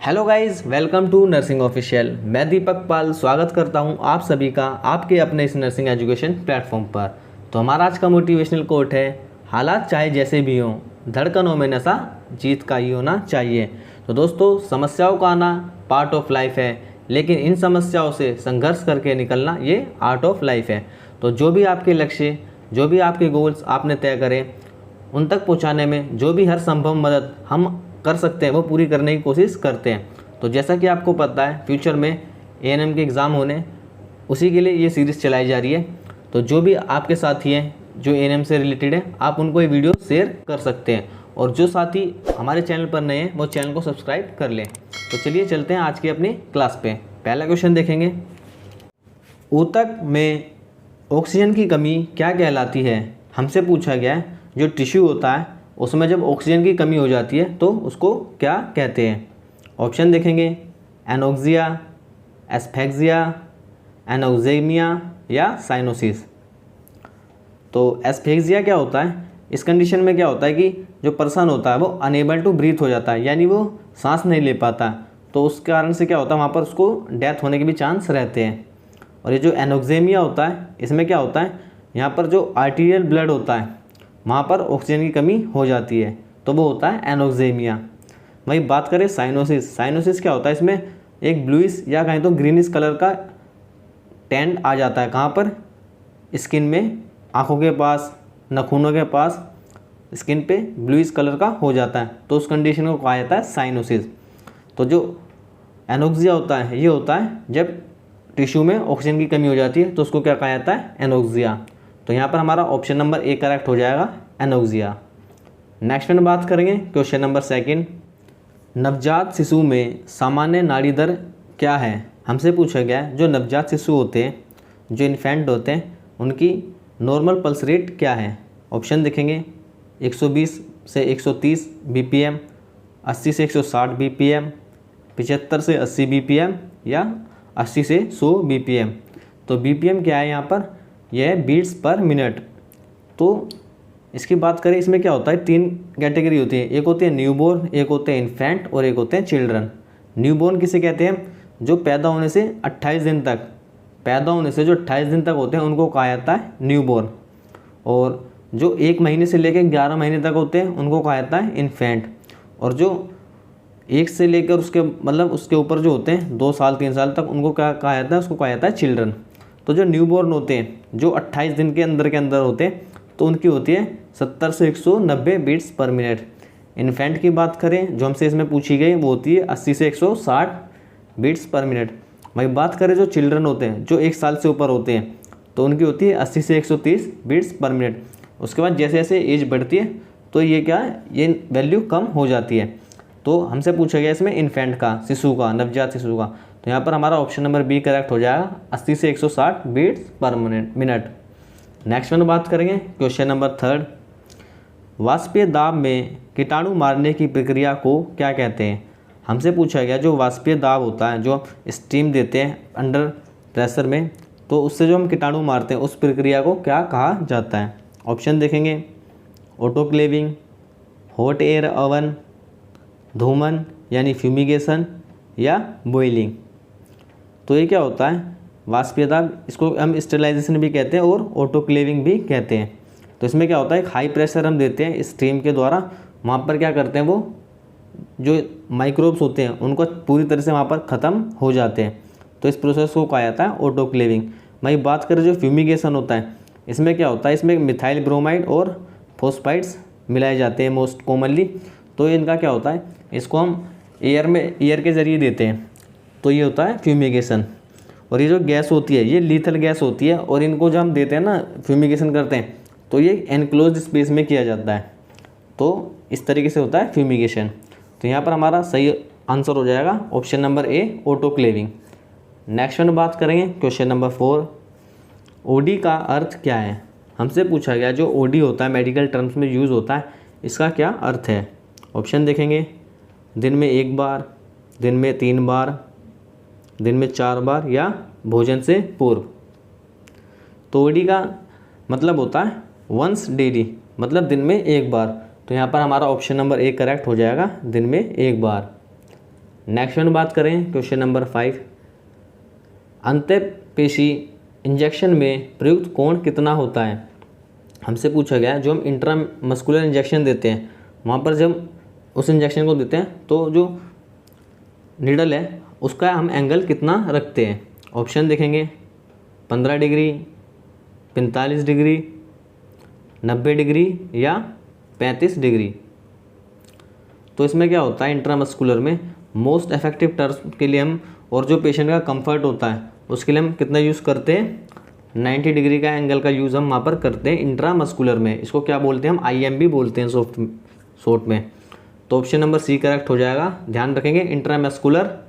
Hello guys, welcome to nursing official. मैं दीपक पाल स्वागत करता हूं आप सभी का आपके अपने इस नर्सिंग एजुकेशन प्लेटफॉर्म पर। तो हमारा आज का मोटिवेशनल कोट है, हालात चाहे जैसे भी हों, धड़कनों में नशा जीत का ही होना चाहिए। तो दोस्तों, समस्याओं का आना पार्ट ऑफ लाइफ है, लेकिन इन समस्याओं से संघर्ष करके निकलना ये आर्ट ऑफ लाइफ है। तो जो भी आपके लक्ष्य, जो भी आपके गोल्स आपने तय करें, उन तक पहुंचाने में जो भी हर संभव मदद हम कर सकते हैं वो पूरी करने की कोशिश करते हैं। तो जैसा कि आपको पता है, फ्यूचर में एएनएम के एग्ज़ाम होने, उसी के लिए ये सीरीज़ चलाई जा रही है। तो जो भी आपके साथी हैं जो एएनएम से रिलेटेड है, आप उनको ये वीडियो शेयर कर सकते हैं। और जो साथी हमारे चैनल पर नए हैं वो चैनल को सब्सक्राइब कर लें। तो चलिए चलते हैं आज की अपनी क्लास पे। पहला क्वेश्चन देखेंगे, ऊतक में ऑक्सीजन की कमी क्या कहलाती है। हमसे पूछा गया है, जो टिश्यू होता है उसमें जब ऑक्सीजन की कमी हो जाती है तो उसको क्या कहते हैं। ऑप्शन देखेंगे, एनोक्सिया, एस्फेक्सिया, एनोक्सेमिया या साइनोसिस। तो एस्फेक्सिया क्या होता है, इस कंडीशन में क्या होता है कि जो पर्सन होता है वो अनेबल टू ब्रीथ हो जाता है, यानी वो सांस नहीं ले पाता। तो उस कारण से क्या होता है, वहाँ पर उसको डेथ होने के भी चांस रहते हैं। और ये जो एनोक्सेमिया होता है, इसमें क्या होता है, यहाँ पर जो आर्टीरियल ब्लड होता है वहाँ पर ऑक्सीजन की कमी हो जाती है, तो वो होता है एनोक्सेमिया। वही बात करें साइनोसिस, साइनोसिस क्या होता है, इसमें एक ब्लूइश या कहीं तो ग्रीनिश कलर का टेंट आ जाता है। कहाँ पर, स्किन में, आँखों के पास, नाखूनों के पास, स्किन पे ब्लूइश कलर का हो जाता है, तो उस कंडीशन को कहा जाता है साइनोसिस। तो जो एनोक्सिया होता है, ये होता है जब टिश्यू में ऑक्सीजन की कमी हो जाती है, तो उसको क्या कहा जाता है, एनोक्सिया। तो यहाँ पर हमारा ऑप्शन नंबर ए करेक्ट हो जाएगा, एनोक्सिया। नेक्स्ट में बात करेंगे क्वेश्चन नंबर सेकंड, नवजात शिशु में सामान्य नाड़ी दर क्या है। हमसे पूछा गया है, जो नवजात शिशु होते हैं, जो इन्फेंट होते हैं, उनकी नॉर्मल पल्स रेट क्या है। ऑप्शन देखेंगे, 120 से 130 बीपीएम, 80 से 160 बीपीएम, 75 से 80 बीपीएम या 80 से 100 बीपीएम। तो बीपीएम क्या है यहाँ पर, यह है बीट्स पर मिनट। तो इसकी बात करें, इसमें क्या होता है, तीन कैटेगरी होती है, एक होते हैं न्यूबॉर्न, एक होते हैं इन्फेंट और एक होते हैं चिल्ड्रन। न्यूबॉर्न किसे कहते हैं, जो पैदा होने से 28 दिन तक, पैदा होने से जो 28 दिन तक होते हैं उनको कहा जाता है न्यूबॉर्न। और जो 1 महीने से लेकर 11 महीने तक होते हैं उनको कहा जाता है इन्फेंट। और जो 1 से लेकर उसके मतलब उसके ऊपर जो होते हैं 2 साल 3 साल तक, उनको क्या कहा जाता है, उसको कहा जाता है चिल्ड्रन। तो जो न्यूबॉर्न होते हैं, जो 28 दिन के अंदर होते हैं, तो उनकी होती है 70 से 190 बीट्स पर मिनट। इन्फेंट की बात करें, जो हमसे इसमें पूछी गई, वो होती है 80 से 160 बीट्स पर मिनट। वही बात करें जो चिल्ड्रन होते हैं, जो 1 साल से ऊपर होते हैं, तो उनकी होती है 80 से 130 बीट्स पर मिनट। उसके बाद जैसे जैसे एज बढ़ती है तो ये क्या है, ये वैल्यू कम हो जाती है। तो हमसे पूछा गया इसमें इन्फेंट का, शिशु का, नवजात शिशु का। तो यहाँ पर हमारा ऑप्शन नंबर बी करेक्ट हो जाएगा, 80 से 160 बीट्स पर मिनट। नेक्स्ट में बात करेंगे क्वेश्चन नंबर थर्ड, वाष्पीय दाब में कीटाणु मारने की प्रक्रिया को क्या कहते हैं। हमसे पूछा गया, जो वाष्पीय दाब होता है, जो स्टीम देते हैं अंडर प्रेशर में, तो उससे जो हम कीटाणु मारते हैं उस प्रक्रिया को क्या कहा जाता है। ऑप्शन देखेंगे, ऑटोक्लेविंग, हॉट एयर ओवन, धूमन यानी फ्यूमिगेशन या बॉइलिंग। तो ये क्या होता है, वाष्पीय दाब, इसको हम स्टेरिलाइजेशन भी कहते हैं और ऑटोक्लेविंग भी कहते हैं। तो इसमें क्या होता है, एक हाई प्रेशर हम देते हैं स्टीम के द्वारा, वहाँ पर क्या करते हैं, वो जो माइक्रोब्स होते हैं उनको पूरी तरह से वहाँ पर ख़त्म हो जाते हैं। तो इस प्रोसेस को कहा जाता है ऑटोक्लेविंग। वही बात करें जो फ्यूमिगेशन होता है, इसमें क्या होता है, इसमें मिथाइल ब्रोमाइड और फॉस्फाइड्स मिलाए जाते हैं मोस्ट कॉमनली। तो इनका क्या होता है, इसको हम एयर के ज़रिए देते हैं, तो ये होता है फ्यूमिगेशन। और ये जो गैस होती है, ये लीथल गैस होती है, और इनको जब हम देते हैं ना, फ्यूमिगेशन करते हैं, तो ये एनक्लोज्ड स्पेस में किया जाता है। तो इस तरीके से होता है फ्यूमिगेशन। तो यहाँ पर हमारा सही आंसर हो जाएगा option number A, autoclaving. Next में बात करेंगे क्वेश्चन नंबर 4, ओडी का अर्थ क्या है। हमसे पूछा गया, जो ओडी होता है मेडिकल टर्म्स में यूज़ होता है, इसका क्या अर्थ है। ऑप्शन देखेंगे, दिन में 1 बार, दिन में 3 बार, दिन में 4 बार या भोजन से पूर्व। तो ओडी का मतलब होता है वंस डेली, मतलब दिन में 1 बार। तो यहाँ पर हमारा ऑप्शन नंबर ए करेक्ट हो जाएगा, दिन में 1 बार। नेक्स्ट वन बात करें क्वेश्चन नंबर 5, अंतःपेशी इंजेक्शन में प्रयुक्त कोण कितना होता है। हमसे पूछा गया है जो हम इंट्रामस्कुलर इंजेक्शन देते हैं वहाँ पर जब उस इंजेक्शन को देते हैं तो जो नीडल है उसका हम एंगल कितना रखते हैं। ऑप्शन देखेंगे 15 डिग्री, 45 डिग्री, 90 डिग्री या 35 डिग्री। तो इसमें क्या होता है, इंट्रामस्कुलर में मोस्ट इफेक्टिव टर्म के लिए हम और जो पेशेंट का कंफर्ट होता है उसके लिए हम कितना यूज़ करते हैं, 90 डिग्री का एंगल का यूज़ हम वहाँ पर करते हैं इंट्रामस्कुलर में। इसको क्या बोलते हैं, हम IMB बोलते हैं शॉर्ट में। तो ऑप्शन नंबर सी करेक्ट हो जाएगा। ध्यान रखेंगे intramuscular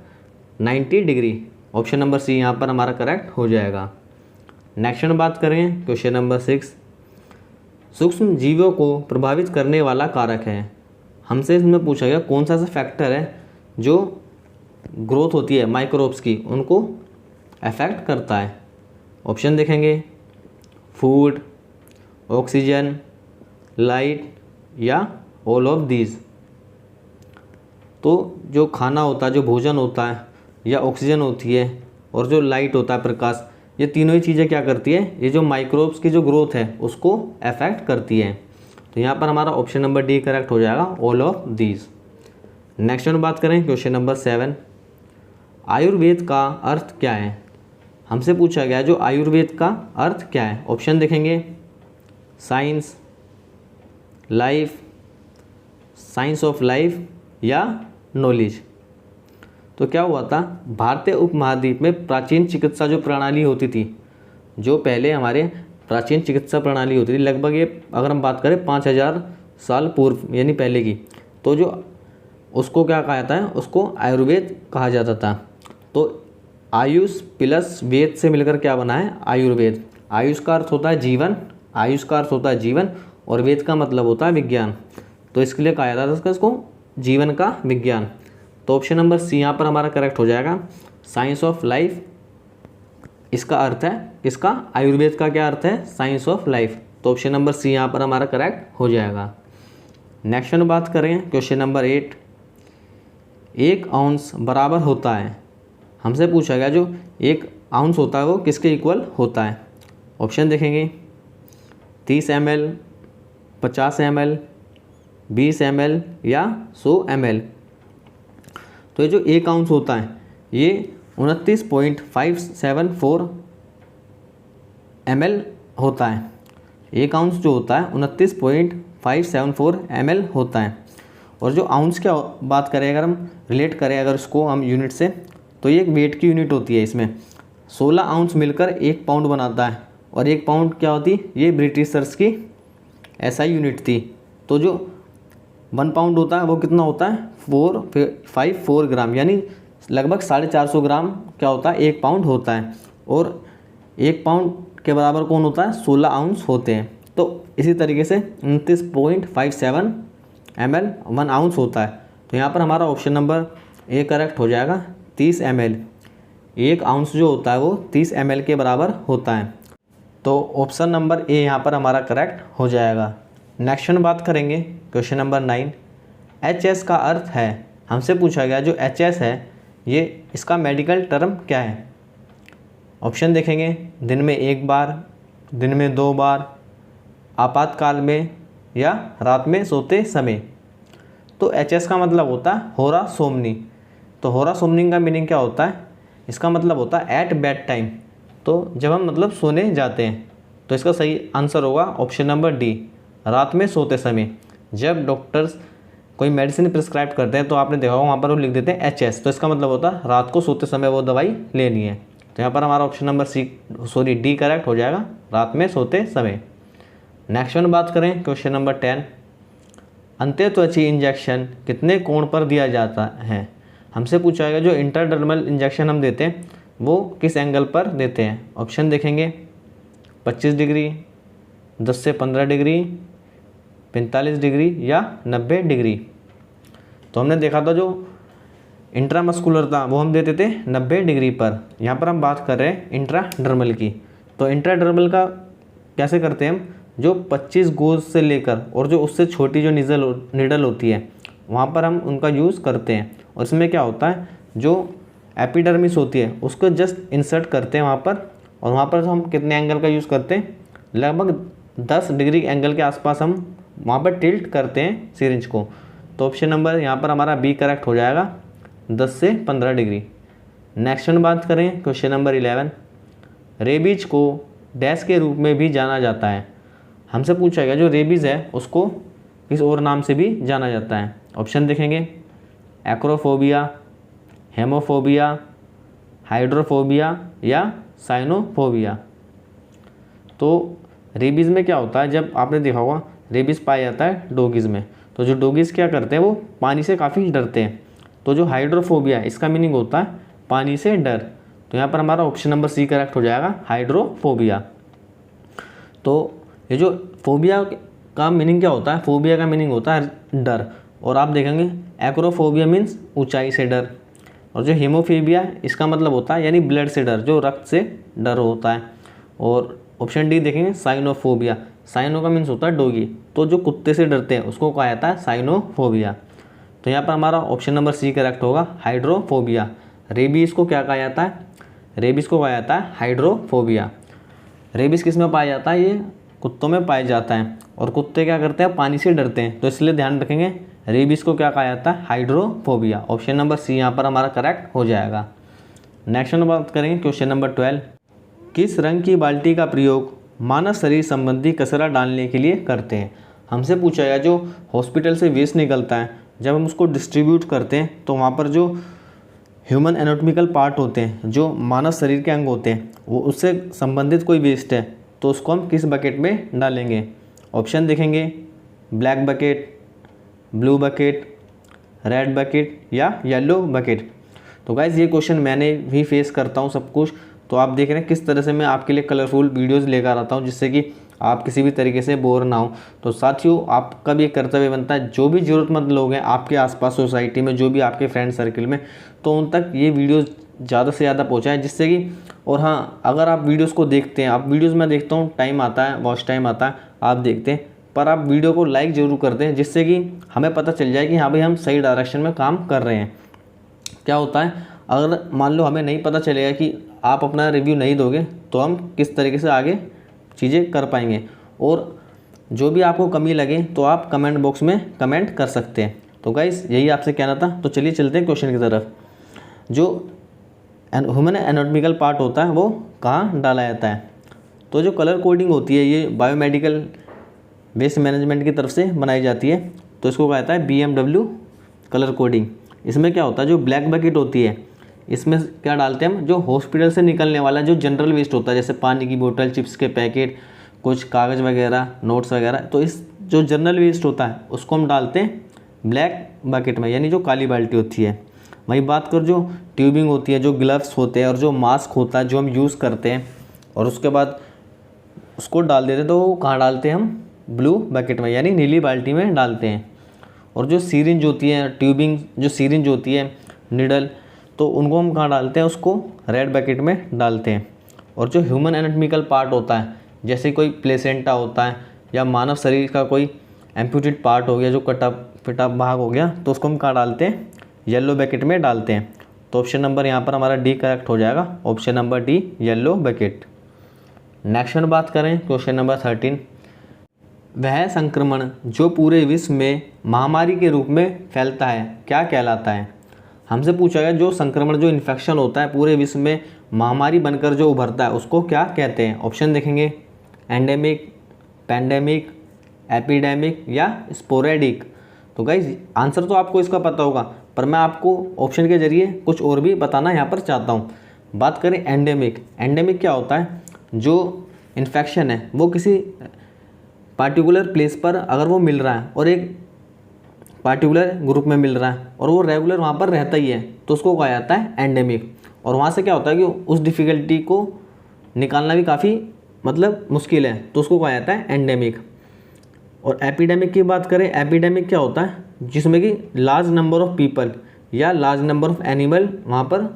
90 degree, option number C यहाँ पर हमारा करेक्ट हो जाएगा। नेक्स्ट बात करें क्वेश्चन नंबर 6, सूक्ष्म जीवों को प्रभावित करने वाला कारक है। हमसे इसमें पूछा गया कौन सा ऐसा फैक्टर है जो ग्रोथ होती है माइक्रोब्स की उनको अफेक्ट करता है। ऑप्शन देखेंगे फूड, ऑक्सीजन, लाइट या ऑल ऑफ दीज। तो जो खाना होता है, जो भोजन होता है, या ऑक्सीजन होती है और जो लाइट होता है प्रकाश, ये तीनों ही चीज़ें क्या करती है, ये जो माइक्रोब्स की जो ग्रोथ है उसको अफेक्ट करती है। तो यहाँ पर हमारा ऑप्शन नंबर डी करेक्ट हो जाएगा, all of these. Next one बात करें क्वेश्चन नंबर 7, आयुर्वेद का अर्थ क्या है। हमसे पूछा गया जो आयुर्वेद का अर्थ क्या है। ऑप्शन देखेंगे science, life, science of life या नॉलेज। तो क्या हुआ था, भारतीय उपमहाद्वीप में प्राचीन चिकित्सा जो प्रणाली होती थी, जो पहले हमारे प्राचीन चिकित्सा प्रणाली होती थी, लगभग ये अगर हम बात करें 5000 साल पूर्व यानी पहले की, तो जो उसको क्या कहा जाता है, उसको आयुर्वेद कहा जाता था। तो आयुष प्लस वेद से मिलकर क्या बना है, आयुर्वेद। आयुष का अर्थ होता है जीवन, आयुष का अर्थ होता है जीवन और वेद का मतलब होता है विज्ञान। तो इसके लिए कहा जाता था इसको जीवन का विज्ञान। तो ऑप्शन नंबर सी यहाँ पर हमारा करेक्ट हो जाएगा, साइंस ऑफ लाइफ। इसका अर्थ है इसका आयुर्वेद का क्या अर्थ है, साइंस ऑफ लाइफ। तो ऑप्शन नंबर सी यहाँ पर हमारा करेक्ट हो जाएगा। नेक्स्ट बात करें क्वेश्चन नंबर 8, 1 आउंस बराबर होता है। हमसे पूछा गया जो 1 आउंस होता है वो किसके इक्वल होता है। ऑप्शन देखेंगे 30 ml, 50 ml, 20 ml या 100 ml। तो ये जो 1 आउंस होता है ये 29.574 ml होता है। 1 आउंस जो होता है 29.574 ml होता है। और जो आउंस क्या बात करें, अगर हम रिलेट करें अगर इसको हम यूनिट से, तो ये एक वेट की यूनिट होती है। इसमें 16 आउंस मिलकर 1 पाउंड बनाता है। और 1 पाउंड क्या होती, ये ब्रिटिशर्स की SI यूनिट थी। तो जो 1 पाउंड होता है वो कितना होता है, 454 ग्राम, यानी लगभग 450 ग्राम क्या होता है, 1 पाउंड होता है। और 1 पाउंड के बराबर कौन होता है, 16 आउंस होते हैं। तो इसी तरीके से 29.57 ml 1 आउंस होता है। तो यहाँ पर हमारा ऑप्शन नंबर ए करेक्ट हो जाएगा, 30 ml। 1 आउंस जो होता है वो 30 ml के बराबर होता है। तो ऑप्शन नंबर ए यहाँ पर हमारा करेक्ट हो जाएगा। नेक्स्ट बात करेंगे क्वेश्चन नंबर 9, HS का अर्थ है। हमसे पूछा गया जो HS है ये इसका मेडिकल टर्म क्या है। ऑप्शन देखेंगे दिन में 1 बार, दिन में 2 बार, आपातकाल में या रात में सोते समय। तो HS का मतलब होता है होरा सोमनी। तो होरा सोमनी का मीनिंग क्या होता है, इसका मतलब होता है एट बेड टाइम। तो जब हम मतलब सोने जाते हैं। तो इसका सही आंसर होगा ऑप्शन नंबर डी, रात में सोते समय। जब डॉक्टर्स कोई मेडिसिन प्रिस्क्राइब करते हैं तो आपने देखा होगा वहाँ पर वो लिख देते हैं HS। तो इसका मतलब होता है रात को सोते समय वो दवाई लेनी है। तो यहाँ पर हमारा ऑप्शन नंबर डी करेक्ट हो जाएगा, रात में सोते समय। नेक्स्ट वन बात करें क्वेश्चन नंबर 10, अंत्यत्वची इंजेक्शन कितने कोण पर दिया जाता है। हमसे पूछा गया जो इंटरडर्मल इंजेक्शन हम देते हैं वो किस एंगल पर देते हैं। ऑप्शन देखेंगे 25 डिग्री, 10 से 15 डिग्री, 45 डिग्री या 90 डिग्री। तो हमने देखा था जो इंट्रामस्कुलर था वो हम देते थे 90 डिग्री पर। यहाँ पर हम बात कर रहे हैं इंट्राडर्मल की। तो इंट्राडर्मल का कैसे करते हैं हम, जो 25 गोज से लेकर और जो उससे छोटी जो नीडल होती है वहाँ पर हम उनका यूज़ करते हैं। और इसमें क्या होता है, जो एपिडर्मिस होती है उसको जस्ट इंसर्ट करते हैं वहाँ पर, और वहाँ पर हम कितने एंगल का यूज़ करते हैं, लगभग 10 डिग्री एंगल के आसपास हम वहाँ पर टिल्ट करते हैं सिरिंज को। तो ऑप्शन नंबर यहाँ पर हमारा बी करेक्ट हो जाएगा, 10 से 15 डिग्री। नेक्स्ट वन बात करें क्वेश्चन नंबर 11, रेबीज को डैश के रूप में भी जाना जाता है। हमसे पूछा गया जो रेबीज़ है उसको किस और नाम से भी जाना जाता है। ऑप्शन देखेंगे, एक्रोफोबिया, हेमोफोबिया, हाइड्रोफोबिया या साइनोफोबिया। तो रेबीज़ में क्या होता है, जब आपने देखा होगा रेबीज़ पाया जाता है डॉगीज़ में, तो जो डॉगीज़ क्या करते हैं वो पानी से काफ़ी डरते हैं। तो जो हाइड्रोफोबिया इसका मीनिंग होता है पानी से डर। तो यहाँ पर हमारा ऑप्शन नंबर सी करेक्ट हो जाएगा, हाइड्रोफोबिया। तो ये जो फोबिया का मीनिंग क्या होता है, फोबिया का मीनिंग होता है डर। और आप देखेंगे एक्रोफोबिया मीन्स ऊंचाई से डर, और जो हेमोफोबिया इसका मतलब होता है यानी ब्लड से डर, जो रक्त से डर होता है। और ऑप्शन डी देखेंगे साइनोफोबिया, साइनो का मीन्स होता है डॉगी, तो जो कुत्ते से डरते हैं उसको कहा जाता है साइनोफोबिया। तो यहाँ पर हमारा ऑप्शन नंबर सी करेक्ट होगा, हाइड्रोफोबिया। रेबीज़ को क्या कहा जाता है, रेबीज़ को कहा जाता है हाइड्रोफोबिया। रेबीज़ किस में पाया जाता है, ये कुत्तों में पाया जाता है, और कुत्ते क्या करते हैं पानी से डरते हैं, तो इसलिए ध्यान रखेंगे रेबीज़ को क्या कहा जाता है, हाइड्रोफोबिया। ऑप्शन नंबर सी यहाँ पर हमारा करेक्ट हो जाएगा। नेक्स्ट वन बात करेंगे क्वेश्चन नंबर 12, किस रंग की बाल्टी का प्रयोग मानव शरीर संबंधी कचरा डालने के लिए करते हैं। हमसे पूछा गया जो हॉस्पिटल से वेस्ट निकलता है, जब हम उसको डिस्ट्रीब्यूट करते हैं तो वहाँ पर जो ह्यूमन एनाटॉमिकल पार्ट होते हैं, जो मानव शरीर के अंग होते हैं, वो उससे संबंधित कोई वेस्ट है तो उसको हम किस बकेट में डालेंगे। ऑप्शन देखेंगे, black bucket, blue bucket, red bucket या येलो बकेट। तो गाइज़ ये क्वेश्चन मैंने भी फेस करता हूँ सब कुछ, तो आप देख रहे हैं किस तरह से मैं आपके लिए कलरफुल वीडियोस लेकर आता हूँ, जिससे कि आप किसी भी तरीके से बोर ना हो। तो साथियों आपका भी एक कर्तव्य बनता है, जो भी ज़रूरतमंद लोग हैं आपके आसपास सोसाइटी में, जो भी आपके फ्रेंड सर्कल में, तो उन तक ये वीडियोस ज़्यादा से ज़्यादा पहुँचाएँ, जिससे कि, और हाँ अगर आप वीडियोज़ को देखते हैं, आप वीडियोज़ में देखता हूँ टाइम आता है, वॉच टाइम आता है, आप देखते हैं, पर आप वीडियो को लाइक ज़रूर करते हैं, जिससे कि हमें पता चल जाए कि हाँ भाई हम सही डायरेक्शन में काम कर रहे हैं। क्या होता है, अगर मान लो हमें नहीं पता चलेगा कि आप अपना रिव्यू नहीं दोगे तो हम किस तरीके से आगे चीज़ें कर पाएंगे, और जो भी आपको कमी लगे तो आप कमेंट बॉक्स में कमेंट कर सकते हैं। तो गाइस यही आपसे कहना था। तो चलिए चलते हैं क्वेश्चन की तरफ। जो ह्यूमन एनाटॉमिकल पार्ट होता है वो कहाँ डाला जाता है। तो जो कलर कोडिंग होती है ये बायोमेडिकल वेस्ट मैनेजमेंट की तरफ से बनाई जाती है, तो इसको कहा जाता है BMW कलर कोडिंग। इसमें क्या होता है, जो ब्लैक बकेट होती है इसमें क्या डालते हैं हम, जो हॉस्पिटल से निकलने वाला जो जनरल वेस्ट होता है, जैसे पानी की बोतल, चिप्स के पैकेट, कुछ कागज़ वगैरह, नोट्स वगैरह, तो इस जो जनरल वेस्ट होता है उसको हम डालते हैं ब्लैक बकेट में, यानी जो काली बाल्टी होती है। वही बात कर जो ट्यूबिंग होती है, जो ग्लव्स होते हैं और जो मास्क होता है जो हम यूज़ करते हैं और उसके बाद उसको डाल देते हैं, तो वो कहाँ डालते हैं हम, ब्लू बकेट में यानी नीली बाल्टी में डालते हैं। और जो सीरिंज होती है, ट्यूबिंग जो सीरिंज होती है, निडल, तो उनको हम कहाँ डालते हैं, उसको रेड बकेट में डालते हैं। और जो ह्यूमन एनाटॉमिकल पार्ट होता है, जैसे कोई प्लेसेंटा होता है या मानव शरीर का कोई एम्प्यूटेड पार्ट हो गया, जो कटा पिटा भाग हो गया, तो उसको हम कहाँ डालते हैं, येलो बकेट में डालते हैं। तो ऑप्शन नंबर यहाँ पर हमारा डी करेक्ट हो जाएगा, option number D yellow bucket. Next में बात करें क्वेश्चन नंबर 13, वह संक्रमण जो पूरे विश्व में महामारी के रूप में फैलता है क्या कहलाता है। हमसे पूछा गया जो संक्रमण, जो इन्फेक्शन होता है पूरे विश्व में महामारी बनकर जो उभरता है उसको क्या कहते हैं। ऑप्शन देखेंगे, एंडेमिक, पैंडेमिक, एपिडेमिक या स्पोरेडिक। तो गाइज आंसर तो आपको इसका पता होगा, पर मैं आपको ऑप्शन के जरिए कुछ और भी बताना यहाँ पर चाहता हूँ। बात करें एंडेमिक, एंडेमिक क्या होता है, जो इन्फेक्शन है वो किसी पार्टिकुलर प्लेस पर अगर वो मिल रहा है और एक पार्टिकुलर ग्रुप में मिल रहा है और वो रेगुलर वहाँ पर रहता ही है, तो उसको कहा जाता है एंडेमिक। और वहाँ से क्या होता है कि उस डिफ़िकल्टी को निकालना भी काफ़ी मतलब मुश्किल है, तो उसको कहा जाता है एंडेमिक। और एपिडेमिक की बात करें, एपिडेमिक क्या होता है, जिसमें कि लार्ज नंबर ऑफ पीपल या लार्ज नंबर ऑफ एनिमल वहाँ पर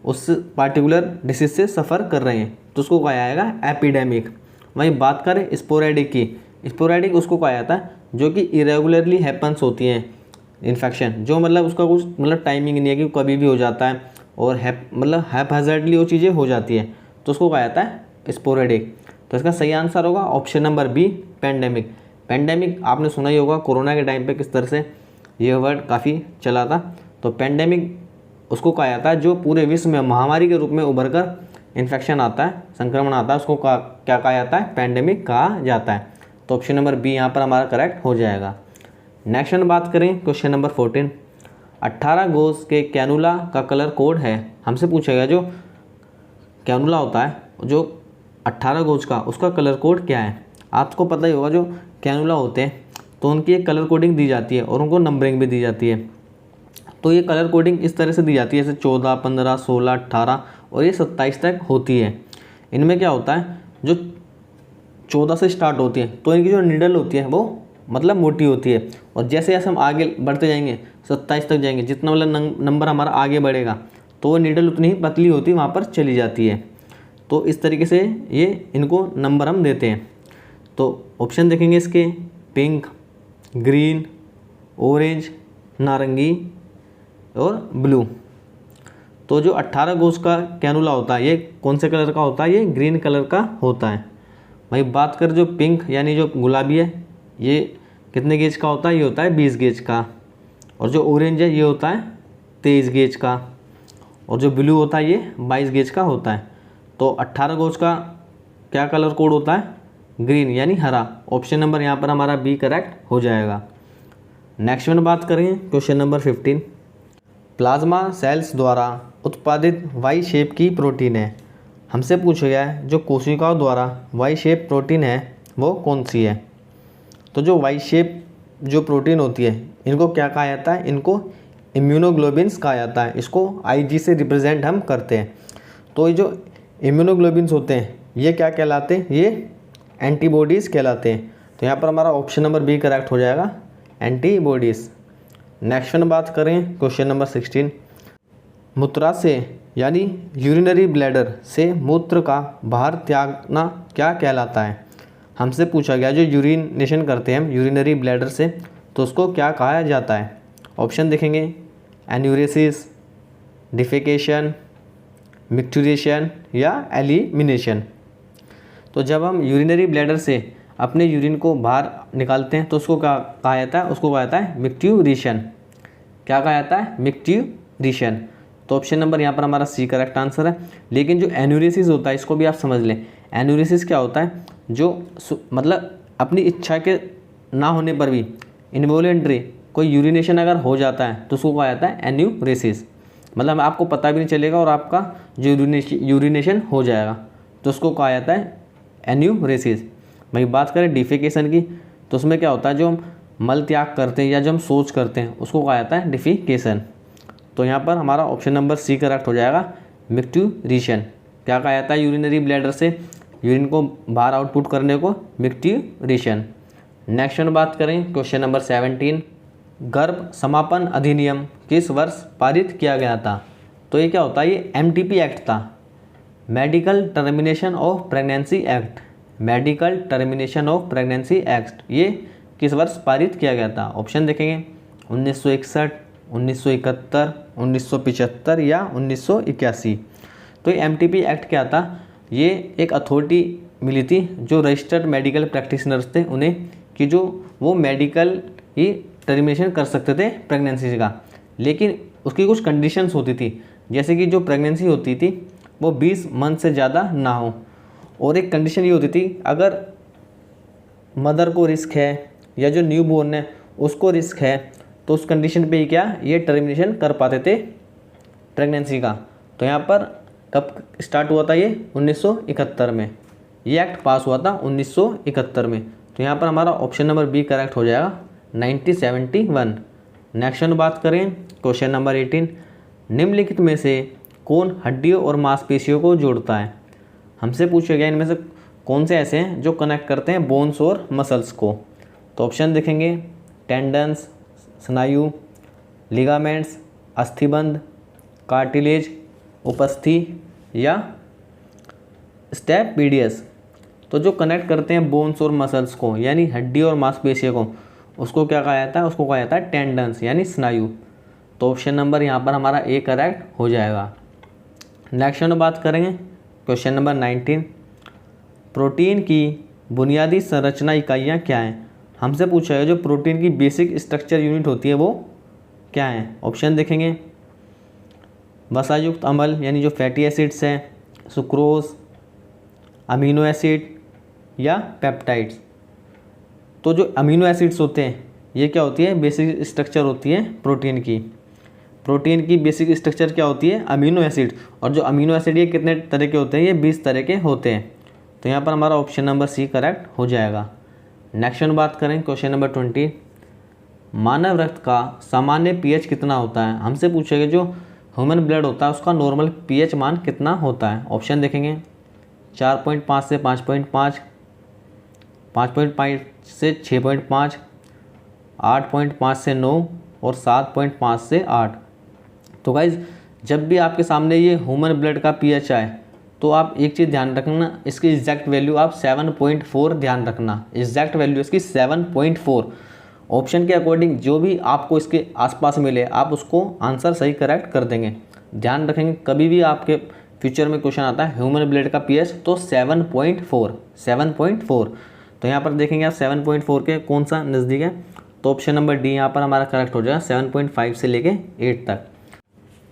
उस पार्टिकुलर डिसीज से सफ़र कर रहे हैं, तो उसको कहा जाएगा एपिडेमिक। वहीं बात करें स्पोरेडिक की, स्पोरेडिक उसको कहा जाता है जो कि इरेगुलरली हैपन्स होती हैं, इन्फेक्शन, जो मतलब उसका कुछ मतलब टाइमिंग नहीं है कि कभी भी हो जाता है और मतलब हैपहैज़र्डली वो चीज़ें हो जाती है, तो उसको कहा जाता है स्पोरेडिक। तो इसका सही आंसर होगा option number B, pandemic. Pandemic आपने सुना ही होगा, कोरोना के टाइम पे किस तरह से ये वर्ड काफ़ी चला था। तो पेंडेमिक उसको कहा जाता है जो पूरे विश्व में महामारी के रूप में उभर कर इन्फेक्शन आता है, संक्रमण आता है, उसको क्या कहा जाता है? पेंडेमिक कहा जाता है। तो ऑप्शन नंबर बी यहाँ पर हमारा करेक्ट हो जाएगा। नेक्स्ट हम बात करें क्वेश्चन नंबर 14। 18 गोज के कैनुला का कलर कोड है। हमसे पूछा गया जो कैनुला होता है, जो 18 गोज का, उसका कलर कोड क्या है? आपको पता ही होगा जो कैनुला होते हैं तो उनकी एक कलर कोडिंग दी जाती है और उनको नंबरिंग भी दी जाती है। तो ये कलर कोडिंग इस तरह से दी जाती है, जैसे 14, 15, 16, 18 और ये 27 तक होती है। इनमें क्या होता है, जो 14 से स्टार्ट होती है तो इनकी जो निडल होती है वो मतलब मोटी होती है, और जैसे जैसे हम आगे बढ़ते जाएंगे 27 तक जाएंगे, जितना मतलब नंबर हमारा आगे बढ़ेगा तो वो निडल उतनी ही पतली होती है, वहाँ पर चली जाती है। तो इस तरीके से ये इनको नंबर हम देते हैं। तो ऑप्शन देखेंगे इसके, पिंक, ग्रीन, ऑरेंज, नारंगी और ब्लू। तो जो 18 गोज का कैनुला होता है ये कौन से कलर का होता है? ये ग्रीन कलर का होता है। वही बात कर जो पिंक यानी जो गुलाबी है, ये कितने गेज का होता है? ये होता है 20 गेज का। और जो ऑरेंज है ये होता है 23 गेज का। और जो ब्लू होता है ये 22 गेज का होता है। तो 18 गोज का क्या कलर कोड होता है? ग्रीन यानी हरा। ऑप्शन नंबर यहाँ पर हमारा बी करेक्ट हो जाएगा। नेक्स्ट में बात करें क्वेश्चन नंबर 15। प्लाज्मा सेल्स द्वारा उत्पादित वाई शेप की प्रोटीन है। हमसे पूछा गया है जो कोशिकाओं द्वारा वाई शेप प्रोटीन है वो कौन सी है? तो जो वाई शेप जो प्रोटीन होती है इनको क्या कहा जाता है? इनको इम्यूनोग्लोबिन्स कहा जाता है। इसको आईजी से रिप्रेजेंट हम करते हैं। तो ये जो इम्यूनोग्लोबिन्स होते हैं ये क्या कहलाते हैं? ये एंटीबॉडीज़ कहलाते हैं। तो यहाँ पर हमारा ऑप्शन नंबर बी करेक्ट हो जाएगा, एंटीबॉडीज़। नेक्स्ट में बात करें क्वेश्चन नंबर 16। मूत्रा से यानी यूरिनरी ब्लैडर से मूत्र का बाहर त्यागना क्या कहलाता है? हमसे पूछा गया जो यूरिनेशन करते हैं हम यूरिनरी ब्लैडर से, तो उसको क्या कहा जाता है? ऑप्शन देखेंगे, एन्यूरेसिस, डिफेकेशन, मिक्चुरेशन या एलिमिनेशन। तो जब हम यूरिनरी ब्लैडर से अपने यूरिन को बाहर निकालते हैं तो उसको क्या कहा जाता है? उसको कहा जाता है मिक्ट्यूरेशन। क्या कहा जाता है? मिक्ट्यूरेशन। तो ऑप्शन नंबर यहाँ पर हमारा सी करेक्ट आंसर है। लेकिन जो एन्यूरेसिस होता है इसको भी आप समझ लें। एन्यूरेसिस क्या होता है? जो मतलब अपनी इच्छा के ना होने पर भी इनवॉलेंट्री कोई यूरिनेशन अगर हो जाता है तो उसको कहा जाता है एन्यूरेसिस। मतलब आपको पता भी नहीं चलेगा और आपका जो यूरिनेशन हो जाएगा, तो उसको कहा जाता है एन्यूरेसिस। वही बात करें डिफेकेशन की, तो उसमें क्या होता है, जो हम मल त्याग करते हैं या जो हम शौच करते हैं उसको कहा जाता है डिफिकेशन। तो यहाँ पर हमारा ऑप्शन नंबर सी करेक्ट हो जाएगा, मिक्ट्यूरेशन। क्या कहा जाता है? यूरिनरी ब्लैडर से यूरिन को बाहर आउटपुट करने को मिक्ट्यूरेशन। नेक्स्ट में बात करें क्वेश्चन नंबर 17। गर्भ समापन अधिनियम किस वर्ष पारित किया गया था? तो ये क्या होता है? ये एमटीपी एक्ट था, medical termination of pregnancy act. Medical termination of pregnancy act ये किस वर्ष पारित किया गया था? ऑप्शन देखेंगे, 1961, 1971, 1975 या 1981। तो ये एमटीपी एक्ट क्या था? ये एक अथॉरिटी मिली थी जो रजिस्टर्ड मेडिकल प्रैक्टिशनर्स थे उन्हें, कि जो वो मेडिकल ही टर्मिनेशन कर सकते थे प्रेगनेंसी का। लेकिन उसकी कुछ कंडीशंस होती थी, जैसे कि जो प्रेगनेंसी होती थी वो 20 मंथ से ज़्यादा ना हो, और एक कंडीशन ये होती थी अगर मदर को रिस्क है या जो न्यू बॉर्न है उसको रिस्क है तो उस कंडीशन पे ही क्या ये टर्मिनेशन कर पाते थे प्रेगनेंसी का। तो यहाँ पर कब स्टार्ट हुआ था? ये 1971 में ये एक्ट पास हुआ था, 1971 में। तो यहाँ पर हमारा ऑप्शन नंबर बी करेक्ट हो जाएगा, 1971। नेक्स्ट बात करें क्वेश्चन नंबर 18। निम्नलिखित में से कौन हड्डियों और मांसपेशियों को जोड़ता है? हमसे पूछा गया इनमें से कौन से ऐसे हैं जो कनेक्ट करते हैं बोन्स और मसल्स को। तो ऑप्शन देखेंगे, टेंडन्स, स्नायु, लिगामेंट्स, अस्थिबंध, कार्टिलेज, उपस्थि या स्टेपीडियस। तो जो कनेक्ट करते हैं बोन्स और मसल्स को यानी हड्डी और मांसपेशियों को, उसको क्या कहा जाता है, उसको कहा जाता है टेंडन्स यानी स्नायु। तो ऑप्शन नंबर यहाँ पर हमारा ए करेक्ट हो जाएगा। नेक्स्ट में बात करेंगे क्वेश्चन नंबर 19, प्रोटीन की बुनियादी संरचना इकाइयाँ क्या हैं। हमसे पूछा है जो प्रोटीन की बेसिक स्ट्रक्चर यूनिट होती है वो क्या है। ऑप्शन देखेंगे, वसायुक्त अम्ल यानी जो फैटी एसिड्स हैं, सुक्रोज, अमीनो एसिड या पेप्टाइड्स। तो जो अमीनो एसिड्स होते हैं ये क्या होती है, बेसिक स्ट्रक्चर होती है प्रोटीन की। प्रोटीन की बेसिक स्ट्रक्चर क्या होती है, अमीनो एसिड। और जो अमीनो एसिड ये कितने तरह के होते हैं, ये 20 तरह के होते हैं। तो यहाँ पर हमारा ऑप्शन नंबर सी करेक्ट हो जाएगा। नेक्स्ट में बात करें क्वेश्चन नंबर 20, मानव रक्त का सामान्य पीएच कितना होता है। हमसे पूछेगा जो ह्यूमन ब्लड होता है उसका नॉर्मल पीएच मान कितना होता है। ऑप्शन देखेंगे, 4.5 से 5.5, 5.5 से 6.5, 8.5 से 9 और 7.5 से 8। तो गाइज जब भी आपके सामने ये ह्यूमन ब्लड का पीएच आए तो आप एक चीज़ ध्यान रखना, इसकी एग्जैक्ट वैल्यू आप 7.4 ध्यान रखना। एग्जैक्ट वैल्यू इसकी 7.4। ऑप्शन के अकॉर्डिंग जो भी आपको इसके आसपास मिले आप उसको आंसर सही करेक्ट कर देंगे। ध्यान रखेंगे कभी भी आपके फ्यूचर में क्वेश्चन आता है ह्यूमन ब्लड का पीएच तो 7.4। तो यहाँ पर देखेंगे आप 7.4 के कौन सा नज़दीक है, तो ऑप्शन नंबर डी यहाँ पर हमारा करेक्ट हो जाएगा 7.5 से लेके 8 तक।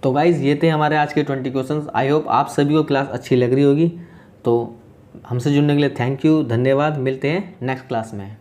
तो गाइज़ ये थे हमारे आज के 20 क्वेश्चंस। आई होप आप सभी को क्लास अच्छी लग रही होगी। तो हमसे जुड़ने के लिए थैंक यू, धन्यवाद। मिलते हैं नेक्स्ट क्लास में।